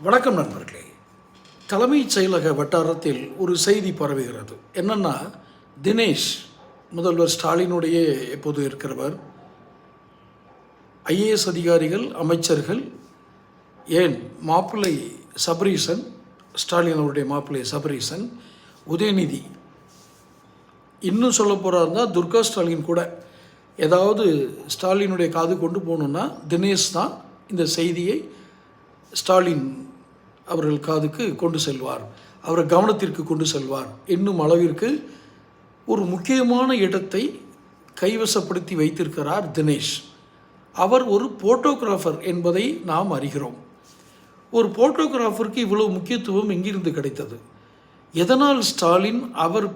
வணக்கம் நண்பர்களே. தலைமைச் செயலக வட்டாரத்தில் ஒரு செய்தி பரவுகிறது. என்னென்னா, தினேஷ் முதல்வர் ஸ்டாலினுடைய எப்போது இருக்கிறவர், ஐஏஎஸ் அதிகாரிகள், அமைச்சர்கள், ஏன் மாப்பிள்ளை சபரீசன், ஸ்டாலின் அவருடைய மாப்பிள்ளை சபரீசன், உதயநிதி, இன்னும் சொல்ல போகிறாருந்தா துர்கா ஸ்டாலின் கூட ஏதாவது ஸ்டாலினுடைய காது கொண்டு போகணுன்னா தினேஷ் தான் இந்த செய்தியை ஸ்டாலின் அவர்கள் காதுக்கு கொண்டு செல்வார், அவரை கவனத்திற்கு கொண்டு செல்வார் என்னும் அளவிற்கு ஒரு முக்கியமான இடத்தை கைவசப்படுத்தி வைத்திருக்கிறார் தினேஷ். அவர் ஒரு போட்டோகிராஃபர் என்பதை நாம் அறிகிறோம். ஒரு போட்டோகிராஃபருக்கு இவ்வளவு முக்கியத்துவம் எங்கிருந்து கிடைத்தது? எதனால் ஸ்டாலின் அவர்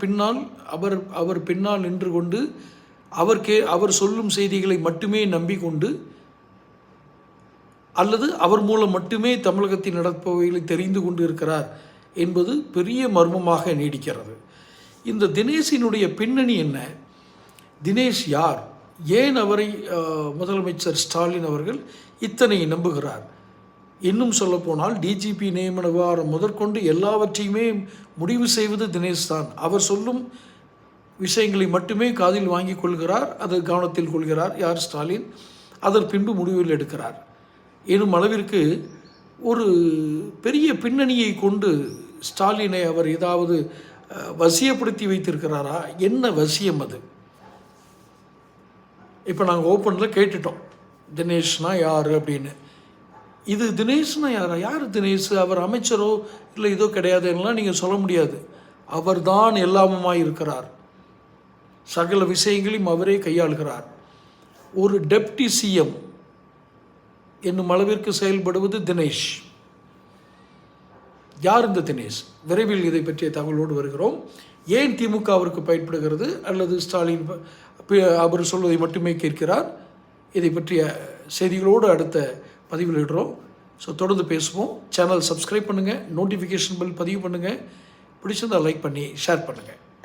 பின்னால் நின்று கொண்டு அவர் சொல்லும் செய்திகளை மட்டுமே நம்பிக்கொண்டு, அல்லது அவர் மூலம் மட்டுமே தமிழகத்தில் நடப்பவைகளை தெரிந்து கொண்டு இருக்கிறார் என்பது பெரிய மர்மமாக நீடிக்கிறது. இந்த தினேஷினுடைய பின்னணி என்ன? தினேஷ் யார்? ஏன் அவரை முதலமைச்சர் ஸ்டாலின் அவர்கள் இத்தனை நம்புகிறார்? இன்னும் சொல்லப்போனால் டிஜிபி நியமன விவகாரம் முதற்கொண்டு எல்லாவற்றையுமே முடிவு செய்வது தினேஷ் தான். அவர் சொல்லும் விஷயங்களை மட்டுமே காதில் வாங்கி கொள்கிறார், அதை கவனத்தில் கொள்கிறார் யார்? ஸ்டாலின். அதன் பின்பு முடிவில் எடுக்கிறார் எனும் அளவிற்கு ஒரு பெரிய பின்னணியை கொண்டு ஸ்டாலினை அவர் ஏதாவது வசியப்படுத்தி வைத்திருக்கிறாரா? என்ன வசியம் அது? இப்போ நாங்கள் ஓப்பனில் கேட்டுட்டோம், தினேஷ்னா யார் அப்படின்னு. இது தினேஷ்னா யாரா? யார் தினேஷ்? அவர் அமைச்சரோ இல்லை இதோ கிடையாதுன்னெலாம் நீங்கள் சொல்ல முடியாது. அவர் தான் எல்லாமுமாய் இருக்கிறார், சகல விஷயங்களையும் அவரே கையாளுகிறார். ஒரு டெப்டி சிஎம் என்னும் அளவிற்கு செயல்படுவது தினேஷ். யார் இந்த தினேஷ்? விரைவில் இதை பற்றிய தகவலோடு வருகிறோம். ஏன் திமுக அவருக்கு பயன்படுகிறது, அல்லது ஸ்டாலின் அவர் சொல்வதை மட்டுமே கேட்கிறார்? இதை பற்றிய செய்திகளோடு அடுத்த பதிவில் இடுறோம். ஸோ தொடர்ந்து பேசுவோம். சேனல் சப்ஸ்கிரைப் பண்ணுங்கள், நோட்டிஃபிகேஷன் பெல் பதிவு பண்ணுங்கள், பிடிச்சிருந்தால் லைக் பண்ணி ஷேர் பண்ணுங்கள்.